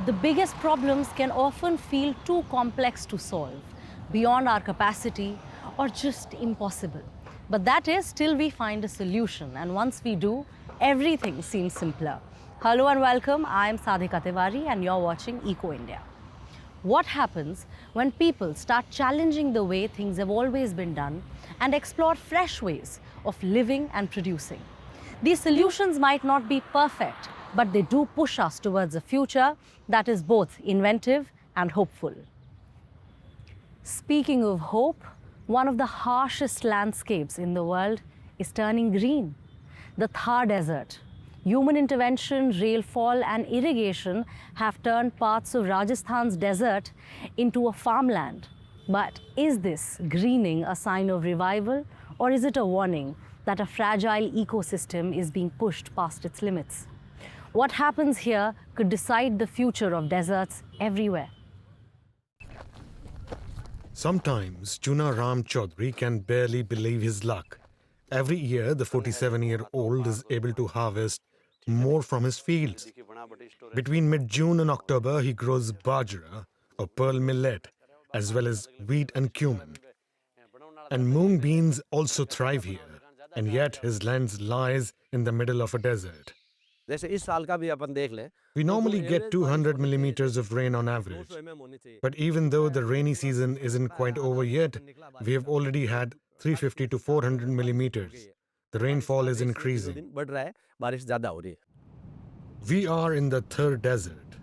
The biggest problems can often feel too complex to solve, beyond our capacity, or just impossible. But that is till we find a solution, and once we do, everything seems simpler. Hello and welcome, I am Sadhika Tiwari and you're watching Eco India. What happens when people start challenging the way things have always been done and explore fresh ways of living and producing? These solutions might not be perfect, but they do push us towards a future that is both inventive and hopeful. Speaking of hope, one of the harshest landscapes in the world is turning green. The Thar Desert. Human intervention, rainfall, and irrigation have turned parts of Rajasthan's desert into a farmland. But is this greening a sign of revival, or is it a warning that a fragile ecosystem is being pushed past its limits? What happens here could decide the future of deserts everywhere. Sometimes Chuna Ram Chaudhary can barely believe his luck. Every year, the 47-year-old is able to harvest more from his fields. Between mid-June and October, he grows bajra, or pearl millet, as well as wheat and cumin. And mung beans also thrive here, and yet his land lies in the middle of a desert. We normally get 200 millimeters of rain on average. But even though the rainy season isn't quite over yet, we have already had 350 to 400 millimeters. The rainfall is increasing. We are in the Thar Desert,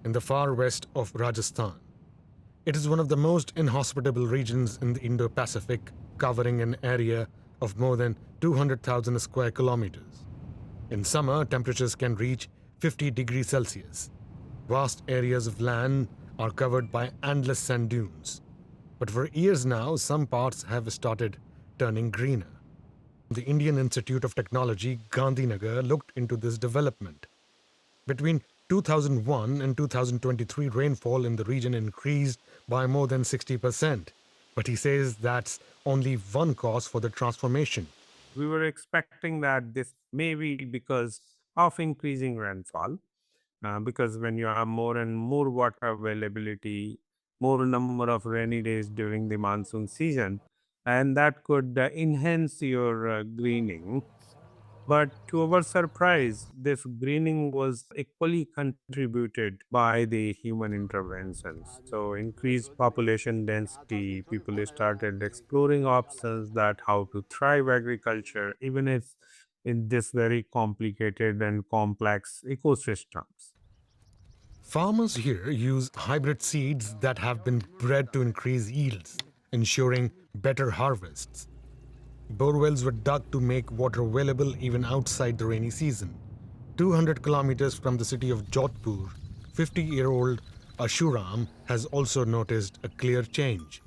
in the far west of Rajasthan. It is one of the most inhospitable regions in the Indo-Pacific, covering an area of more than 200,000 square kilometers. In summer, temperatures can reach 50 degrees Celsius. Vast areas of land are covered by endless sand dunes. But for years now, some parts have started turning greener. The Indian Institute of Technology, Gandhinagar, looked into this development. Between 2001 and 2023, rainfall in the region increased by more than 60%. But he says that's only one cause for the transformation. We were expecting that this may be because of increasing rainfall, because when you have more and more water availability, more number of rainy days during the monsoon season, and that could enhance your greening. But to our surprise, this greening was equally contributed by the human interventions. So increased population density, people started exploring options that how to thrive agriculture, even if in this very complicated and complex ecosystems. Farmers here use hybrid seeds that have been bred to increase yields, ensuring better harvests. Borewells were dug to make water available even outside the rainy season. 200 kilometers from the city of Jodhpur, 50-year-old Ashuram has also noticed a clear change.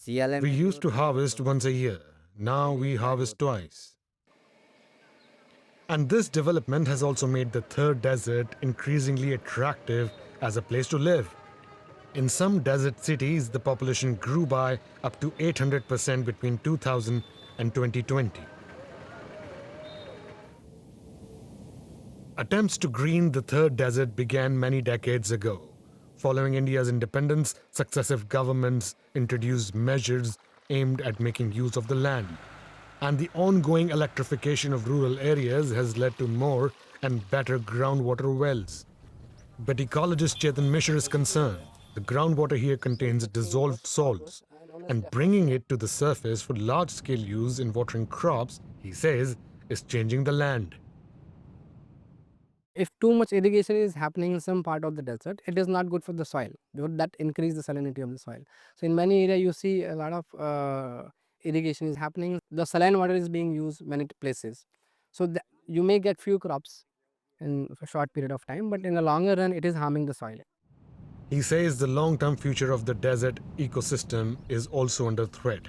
We used to harvest once a year. Now we harvest twice. And this development has also made the Thar Desert increasingly attractive as a place to live. In some desert cities, the population grew by up to 800% between 2000 and 2020. Attempts to green the Thar Desert began many decades ago. Following India's independence, successive governments introduced measures aimed at making use of the land. And the ongoing electrification of rural areas has led to more and better groundwater wells. But ecologist Chetan Mishra is concerned. The groundwater here contains dissolved salts, and bringing it to the surface for large-scale use in watering crops, he says, is changing the land. If too much irrigation is happening in some part of the desert, it is not good for the soil. That increase the salinity of the soil. So in many areas, you see a lot of irrigation is happening. The saline water is being used many places. So you may get few crops in a short period of time, but in the longer run, it is harming the soil. He says the long-term future of the desert ecosystem is also under threat.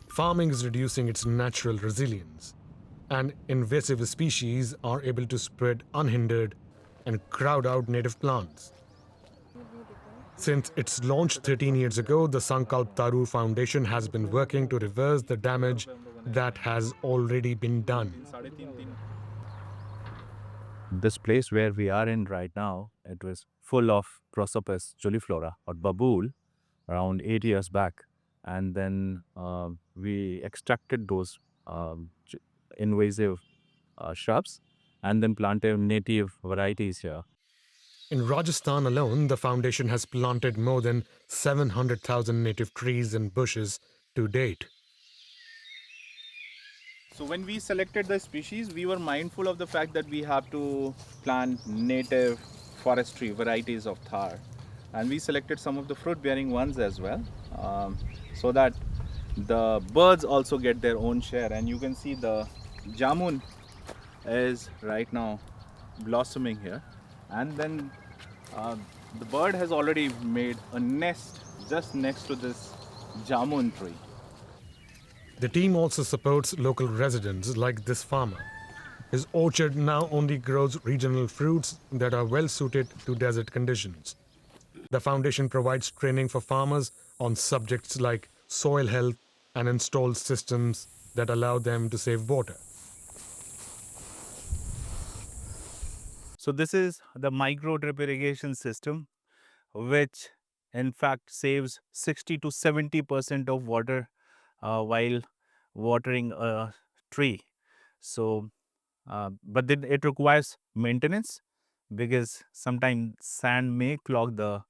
Farming is reducing its natural resilience, and invasive species are able to spread unhindered and crowd out native plants. Since its launch 13 years ago, the Sankalp Taru Foundation has been working to reverse the damage that has already been done. This place where we are in right now, it was full of Prosopis juliflora or babool around 8 years back. And then we extracted those invasive shrubs and then planted native varieties here. In Rajasthan alone, the foundation has planted more than 700,000 native trees and bushes to date. So when we selected the species, we were mindful of the fact that we have to plant native forestry varieties of thar. And we selected some of the fruit-bearing ones as well, so that the birds also get their own share. And you can see the jamun is right now blossoming here. And then the bird has already made a nest just next to this jamun tree. The team also supports local residents like this farmer. His orchard now only grows regional fruits that are well suited to desert conditions. The foundation provides training for farmers on subjects like soil health and installs systems that allow them to save water. So this is the micro drip irrigation system, which in fact saves 60 to 70% of water while watering a tree. So, but then it requires maintenance because sometimes sand may clog the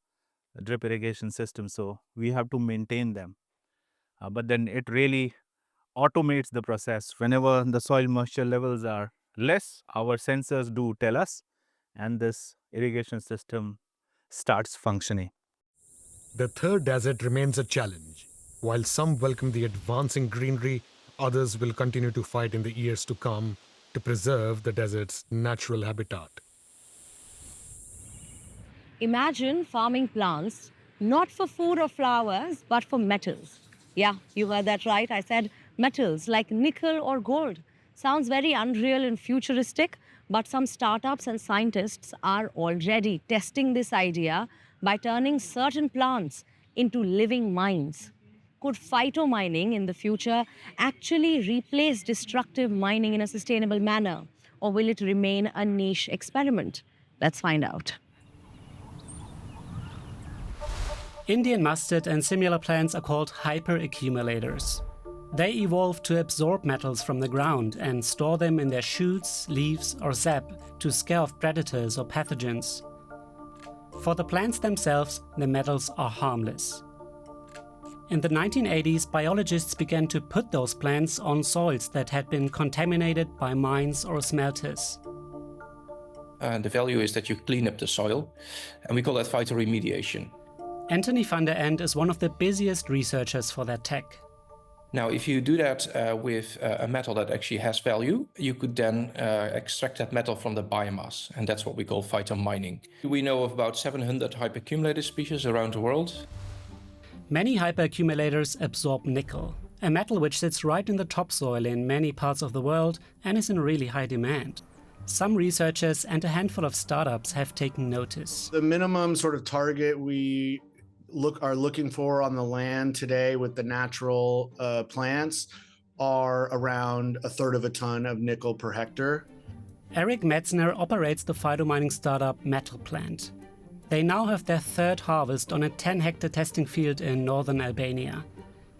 drip irrigation system. So we have to maintain them. But then it really automates the process. Whenever the soil moisture levels are less, our sensors do tell us, and this irrigation system starts functioning. The third desert remains a challenge. While some welcome the advancing greenery, others will continue to fight in the years to come to preserve the desert's natural habitat. Imagine farming plants not for food or flowers, but for metals. Yeah, you heard that right. I said metals like nickel or gold. Sounds very unreal and futuristic, but some startups and scientists are already testing this idea by turning certain plants into living mines. Could phytomining in the future actually replace destructive mining in a sustainable manner? Or will it remain a niche experiment? Let's find out. Indian mustard and similar plants are called hyperaccumulators. They evolved to absorb metals from the ground and store them in their shoots, leaves, or sap to scare off predators or pathogens. For the plants themselves, the metals are harmless. In the 1980s, biologists began to put those plants on soils that had been contaminated by mines or smelters. The value is that you clean up the soil, and we call that phytoremediation. Anthony van der End is one of the busiest researchers for that tech. Now, if you do that with a metal that actually has value, you could then extract that metal from the biomass, and that's what we call phytomining. We know of about 700 hyperaccumulator species around the world. Many hyperaccumulators absorb nickel, a metal which sits right in the topsoil in many parts of the world and is in really high demand. Some researchers and a handful of startups have taken notice. The minimum sort of target we are looking for on the land today with the natural plants are around 1/3 of a ton of nickel per hectare. Eric Metzner operates the phytomining startup Metal Plant. They now have their third harvest on a 10-hectare testing field in northern Albania.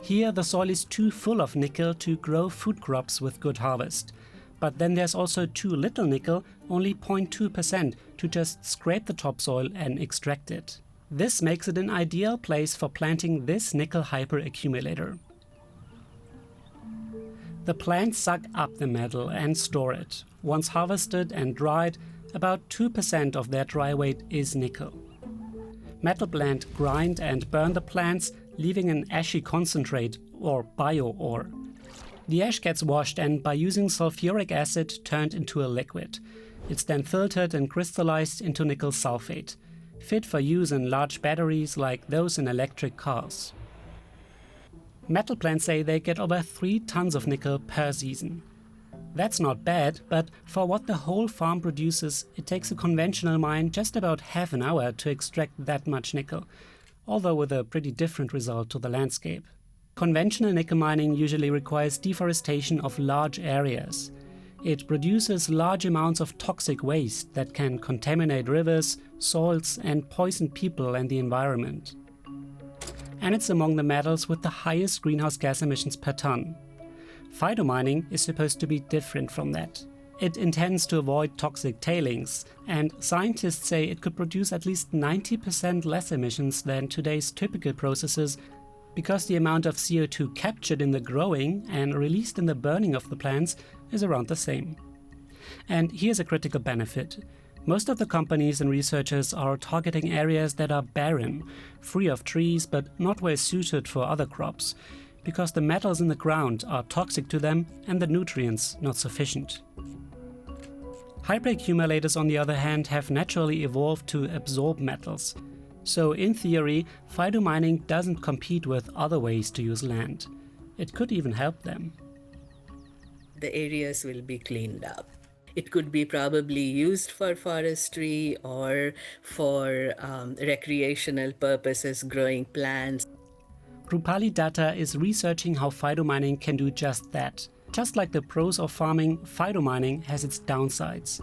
Here the soil is too full of nickel to grow food crops with good harvest. But then there's also too little nickel, only 0.2%, to just scrape the topsoil and extract it. This makes it an ideal place for planting this nickel hyperaccumulator. The plants suck up the metal and store it. Once harvested and dried, about 2% of their dry weight is nickel. Metal Plant grind and burn the plants, leaving an ashy concentrate, or bio-ore. The ash gets washed and, by using sulfuric acid, turned into a liquid. It's then filtered and crystallized into nickel sulfate, fit for use in large batteries like those in electric cars. Metal Plants say they get over 3 tons of nickel per season. That's not bad, but for what the whole farm produces, it takes a conventional mine just about half an hour to extract that much nickel, although with a pretty different result to the landscape. Conventional nickel mining usually requires deforestation of large areas. It produces large amounts of toxic waste that can contaminate rivers, soils, and poison people and the environment. And it's among the metals with the highest greenhouse gas emissions per ton. Phytomining is supposed to be different from that. It intends to avoid toxic tailings, and scientists say it could produce at least 90% less emissions than today's typical processes, because the amount of CO2 captured in the growing and released in the burning of the plants is around the same. And here's a critical benefit. Most of the companies and researchers are targeting areas that are barren, free of trees but not well suited for other crops, because the metals in the ground are toxic to them and the nutrients not sufficient. Hyperaccumulators, on the other hand, have naturally evolved to absorb metals. So in theory, phytomining doesn't compete with other ways to use land. It could even help them. The areas will be cleaned up. It could be probably used for forestry or for recreational purposes, growing plants. Rupali Datta is researching how phytomining can do just that. Just like the pros of farming, phytomining has its downsides.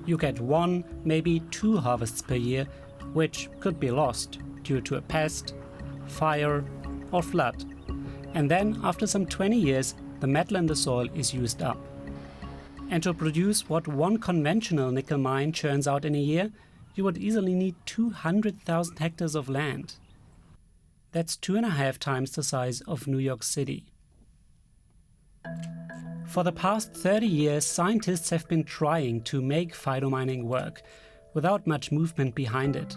You get 1, maybe 2 harvests per year, which could be lost due to a pest, fire, or flood. And then, after some 20 years, the metal in the soil is used up. And to produce what one conventional nickel mine churns out in a year, you would easily need 200,000 hectares of land. That's 2.5 times the size of New York City. For the past 30 years, scientists have been trying to make phytomining work, without much movement behind it.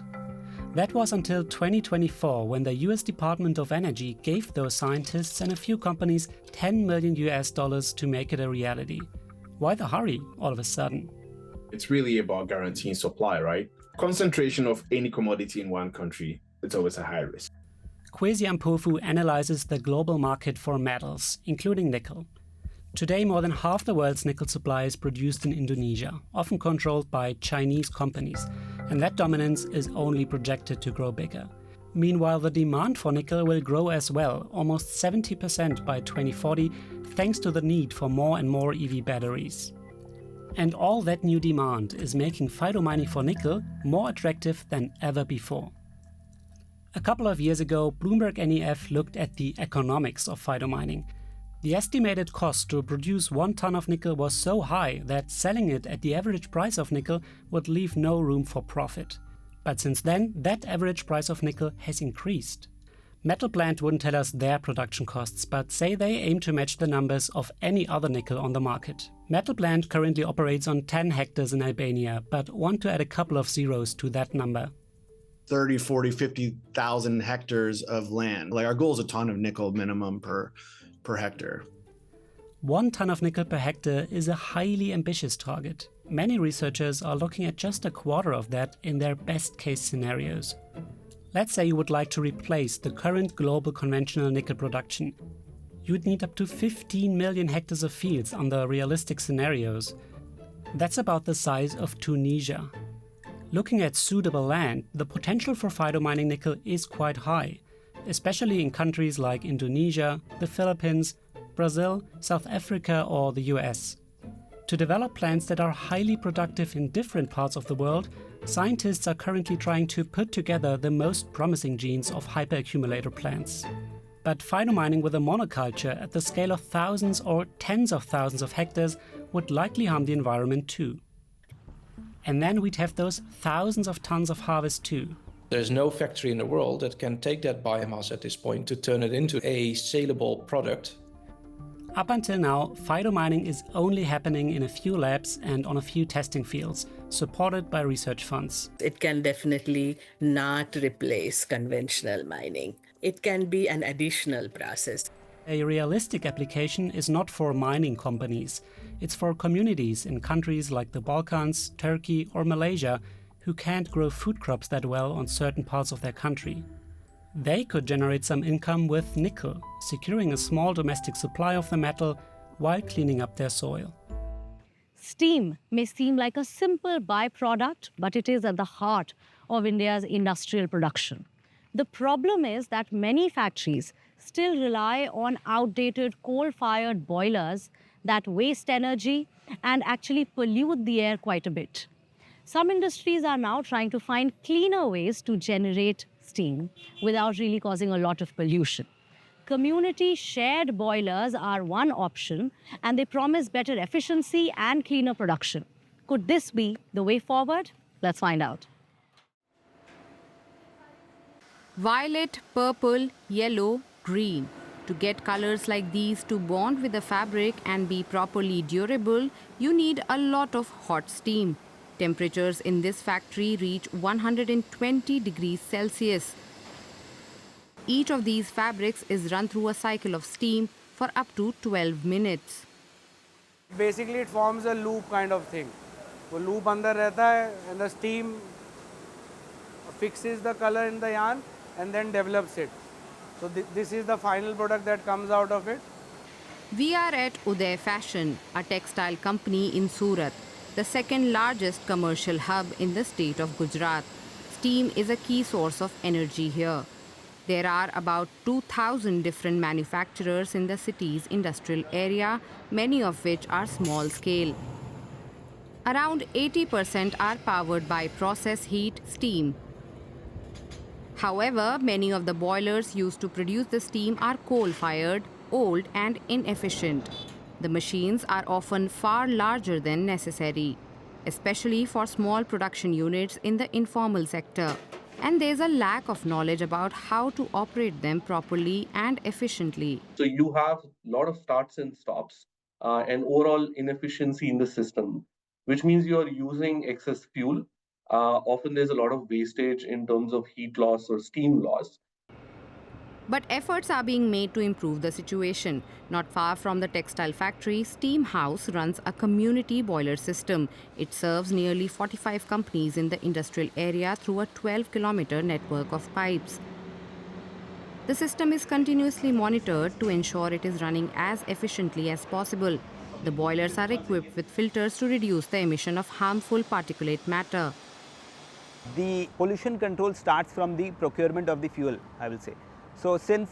That was until 2024, when the US Department of Energy gave those scientists and a few companies $10 million to make it a reality. Why the hurry all of a sudden? It's really about guaranteeing supply, right? Concentration of any commodity in one country, it's always a high risk. Kwesi Ampofu analyzes the global market for metals, including nickel. Today, more than half the world's nickel supply is produced in Indonesia, often controlled by Chinese companies, and that dominance is only projected to grow bigger. Meanwhile, the demand for nickel will grow as well, almost 70% by 2040, thanks to the need for more and more EV batteries. And all that new demand is making phytomining for nickel more attractive than ever before. A couple of years ago, Bloomberg NEF looked at the economics of phytomining. The estimated cost to produce 1 ton of nickel was so high that selling it at the average price of nickel would leave no room for profit. But since then, that average price of nickel has increased. Metal Plant wouldn't tell us their production costs, but say they aim to match the numbers of any other nickel on the market. Metal Plant currently operates on 10 hectares in Albania, but want to add a couple of zeros to that number. 30, 40, 50,000 hectares of land. Like our goal is a ton of nickel minimum per hectare. 1 ton of nickel per hectare is a highly ambitious target. Many researchers are looking at just a quarter of that in their best case scenarios. Let's say you would like to replace the current global conventional nickel production. You'd need up to 15 million hectares of fields under realistic scenarios. That's about the size of Tunisia. Looking at suitable land, the potential for phytomining nickel is quite high, especially in countries like Indonesia, the Philippines, Brazil, South Africa, or the US. To develop plants that are highly productive in different parts of the world, scientists are currently trying to put together the most promising genes of hyperaccumulator plants. But phytomining with a monoculture at the scale of thousands or tens of thousands of hectares would likely harm the environment too. And then we'd have those thousands of tons of harvest too. There's no factory in the world that can take that biomass at this point to turn it into a saleable product. Up until now, phytomining is only happening in a few labs and on a few testing fields, supported by research funds. It can definitely not replace conventional mining. It can be an additional process. A realistic application is not for mining companies. It's for communities in countries like the Balkans, Turkey, or Malaysia who can't grow food crops that well on certain parts of their country. They could generate some income with nickel, securing a small domestic supply of the metal while cleaning up their soil. Steam may seem like a simple byproduct, but it is at the heart of India's industrial production. The problem is that many factories still rely on outdated coal-fired boilers that waste energy and actually pollute the air quite a bit. Some industries are now trying to find cleaner ways to generate steam without really causing a lot of pollution. Community shared boilers are one option, and they promise better efficiency and cleaner production. Could this be the way forward? Let's find out. Violet, purple, yellow, green. To get colors like these to bond with the fabric and be properly durable, you need a lot of hot steam. Temperatures in this factory reach 120 degrees Celsius. Each of these fabrics is run through a cycle of steam for up to 12 minutes. Basically, it forms a loop kind of thing. वो loop अंदर रहता है and the steam fixes the color in the yarn and then develops it. So this is the final product that comes out of it. We are at Uday Fashion, a textile company in Surat, the second largest commercial hub in the state of Gujarat. Steam is a key source of energy here. There are about 2,000 different manufacturers in the city's industrial area, many of which are small scale. Around 80% are powered by process heat steam. However, many of the boilers used to produce the steam are coal-fired, old and inefficient. The machines are often far larger than necessary, especially for small production units in the informal sector. And there's a lack of knowledge about how to operate them properly and efficiently. So you have a lot of starts and stops and overall inefficiency in the system, which means you're using excess fuel. Often there's a lot of wastage in terms of heat loss or steam loss. But efforts are being made to improve the situation. Not far from the textile factory, Steam House runs a community boiler system. It serves nearly 45 companies in the industrial area through a 12-kilometer network of pipes. The system is continuously monitored to ensure it is running as efficiently as possible. The boilers are equipped with filters to reduce the emission of harmful particulate matter. The pollution control starts from the procurement of the fuel, I will say. So since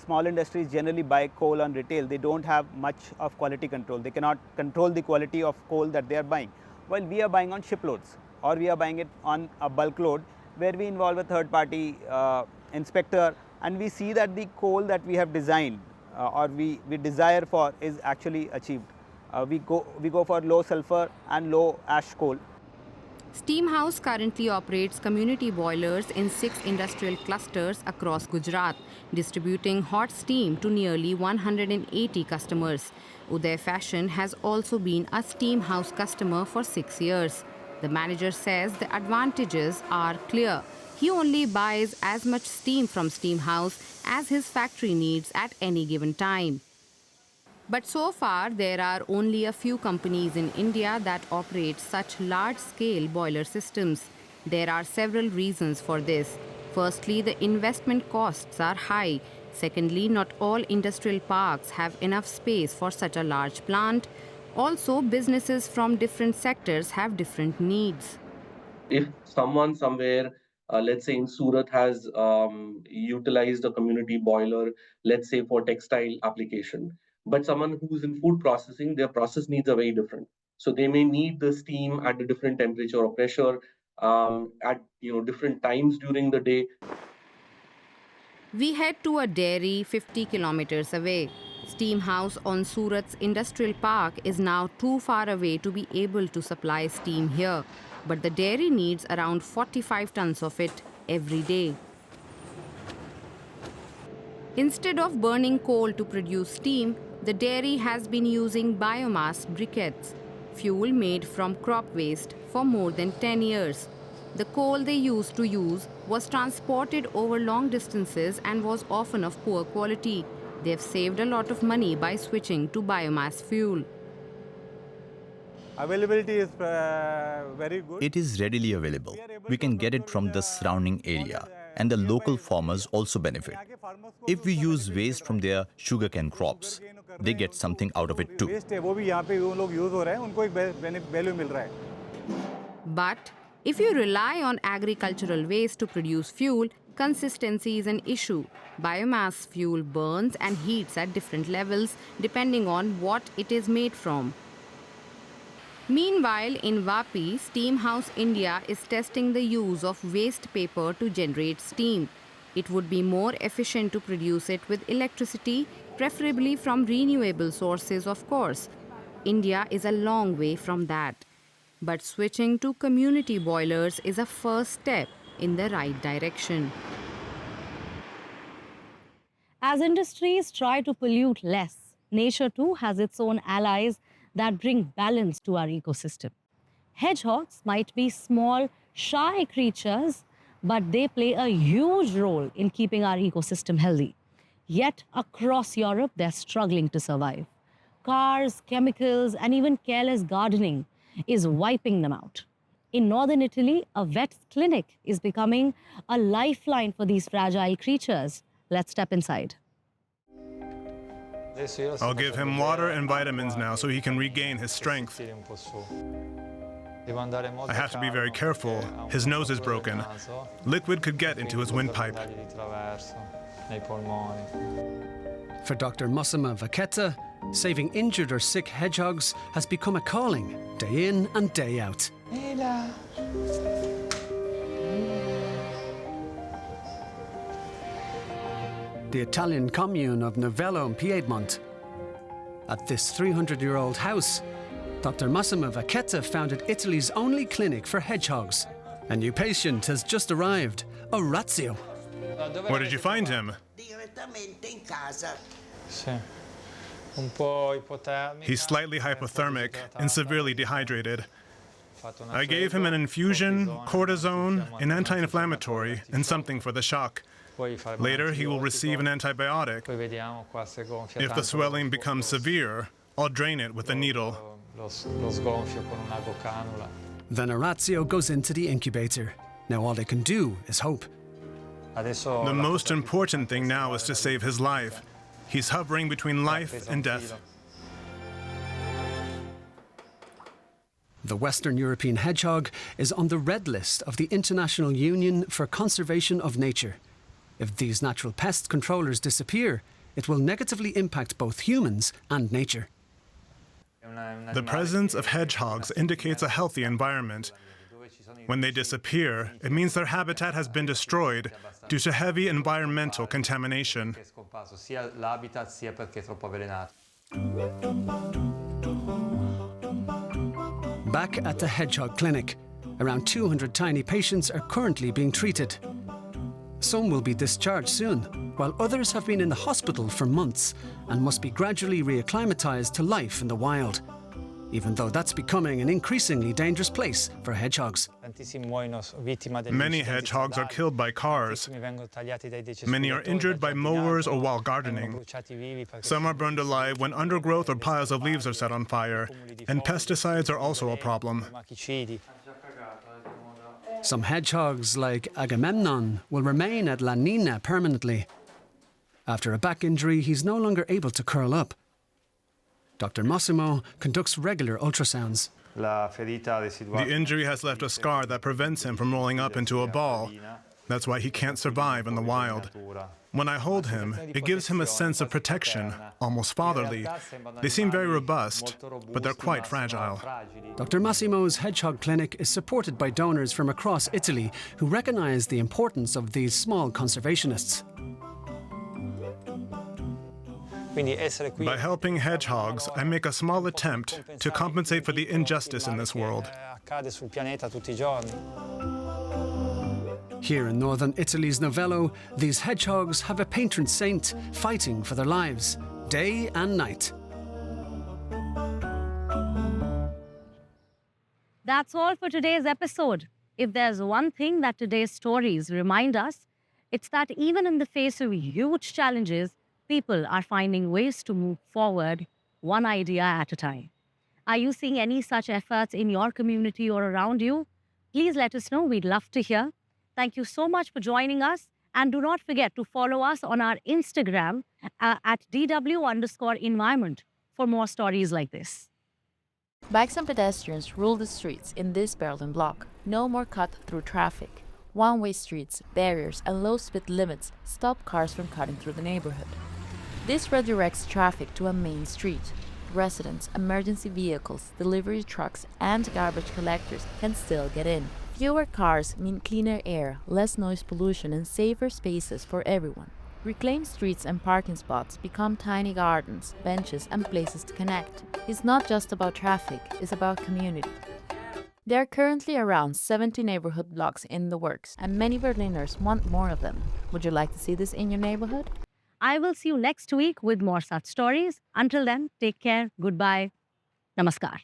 small industries generally buy coal on retail, they don't have much of quality control. They cannot control the quality of coal that they are buying. While we are buying on shiploads, or we are buying it on a bulk load, where we involve a third party inspector, and we see that the coal that we have designed or we desire for is actually achieved. We go for low sulfur and low ash coal. Steam House currently operates community boilers in 6 industrial clusters across Gujarat, distributing hot steam to nearly 180 customers. Uday Fashion has also been a Steam House customer for 6 years. The manager says the advantages are clear. He only buys as much steam from Steam House as his factory needs at any given time. But so far, there are only a few companies in India that operate such large-scale boiler systems. There are several reasons for this. Firstly, the investment costs are high. Secondly, not all industrial parks have enough space for such a large plant. Also, businesses from different sectors have different needs. If someone somewhere, let's say in Surat, has utilized a community boiler, let's say for textile application, but someone who's in food processing, their process needs are very different. So they may need the steam at a different temperature or pressure at different times during the day. We head to a dairy 50 kilometers away. Steam House on Surat's industrial park is now too far away to be able to supply steam here. But the dairy needs around 45 tons of it every day. Instead of burning coal to produce steam, the dairy has been using biomass briquettes, fuel made from crop waste, for more than 10 years. The coal they used to use was transported over long distances and was often of poor quality. They have saved a lot of money by switching to biomass fuel. Availability is very good. It is readily available. We can get it from the surrounding area, and the local farmers also benefit. If we use waste from their sugarcane crops, they get something out of it too. But if you rely on agricultural waste to produce fuel, Consistency is an issue. Biomass fuel burns and heats at different levels depending on what it is made from. Meanwhile, in Vapi, Steam House India is testing the use of waste paper to generate steam. It would be more efficient to produce it with electricity, preferably from renewable sources, of course. India is a long way from that. But switching to community boilers is a first step in the right direction. As industries try to pollute less, nature too has its own allies that bring balance to our ecosystem. Hedgehogs might be small, shy creatures, but they play a huge role in keeping our ecosystem healthy. Yet across Europe, they're struggling to survive. Cars, chemicals, and even careless gardening is wiping them out. In northern Italy, a vet clinic is becoming a lifeline for these fragile creatures. Let's step inside. I'll give him water and vitamins now so he can regain his strength. I have to be very careful. His nose is broken. Liquid could get into his windpipe. For Dr. Massimo Vacchetta, saving injured or sick hedgehogs has become a calling, day in and day out. The Italian commune of Novello in Piedmont. At this 300-year-old house, Dr. Massimo Vacchetta founded Italy's only clinic for hedgehogs. A new patient has just arrived, Orazio. Where did you find him? He's slightly hypothermic and severely dehydrated. I gave him an infusion, cortisone, an anti-inflammatory, and something for the shock. Later, he will receive an antibiotic. If the swelling becomes severe, I'll drain it with a needle. Then Orazio goes into the incubator. Now all they can do is hope. The most important thing now is to save his life. He's hovering between life and death. The Western European hedgehog is on the red list of the International Union for Conservation of Nature. If these natural pest controllers disappear, it will negatively impact both humans and nature. The presence of hedgehogs indicates a healthy environment. When they disappear, it means their habitat has been destroyed due to heavy environmental contamination. Back at the hedgehog clinic, around 200 tiny patients are currently being treated. Some will be discharged soon, while others have been in the hospital for months and must be gradually reacclimatized to life in the wild, even though that's becoming an increasingly dangerous place for hedgehogs. Many hedgehogs are killed by cars. Many are injured by mowers or while gardening. Some are burned alive when undergrowth or piles of leaves are set on fire, and pesticides are also a problem. Some hedgehogs, like Agamemnon, will remain at La Nina permanently. After a back injury, he's no longer able to curl up. Dr. Massimo conducts regular ultrasounds. The injury has left a scar that prevents him from rolling up into a ball. That's why he can't survive in the wild. When I hold him, it gives him a sense of protection, almost fatherly. They seem very robust, but they're quite fragile. Dr. Massimo's hedgehog clinic is supported by donors from across Italy who recognize the importance of these small conservationists. By helping hedgehogs, I make a small attempt to compensate for the injustice in this world. Here in northern Italy's Novello, these hedgehogs have a patron saint fighting for their lives, day and night. That's all for today's episode. If there's one thing that today's stories remind us, it's that even in the face of huge challenges, people are finding ways to move forward one idea at a time. Are you seeing any such efforts in your community or around you? Please let us know. We'd love to hear. Thank you so much for joining us. And do not forget to follow us on our Instagram at DW_environment for more stories like this. Bikes and pedestrians rule the streets in this Berlin block. No more cut-through traffic. One-way streets, barriers, and low speed limits stop cars from cutting through the neighborhood. This redirects traffic to a main street. Residents, emergency vehicles, delivery trucks, and garbage collectors can still get in. Fewer cars mean cleaner air, less noise pollution, and safer spaces for everyone. Reclaimed streets and parking spots become tiny gardens, benches, and places to connect. It's not just about traffic, it's about community. There are currently around 70 neighborhood blocks in the works, and many Berliners want more of them. Would you like to see this in your neighborhood? I will see you next week with more such stories. Until then, take care, goodbye, namaskar.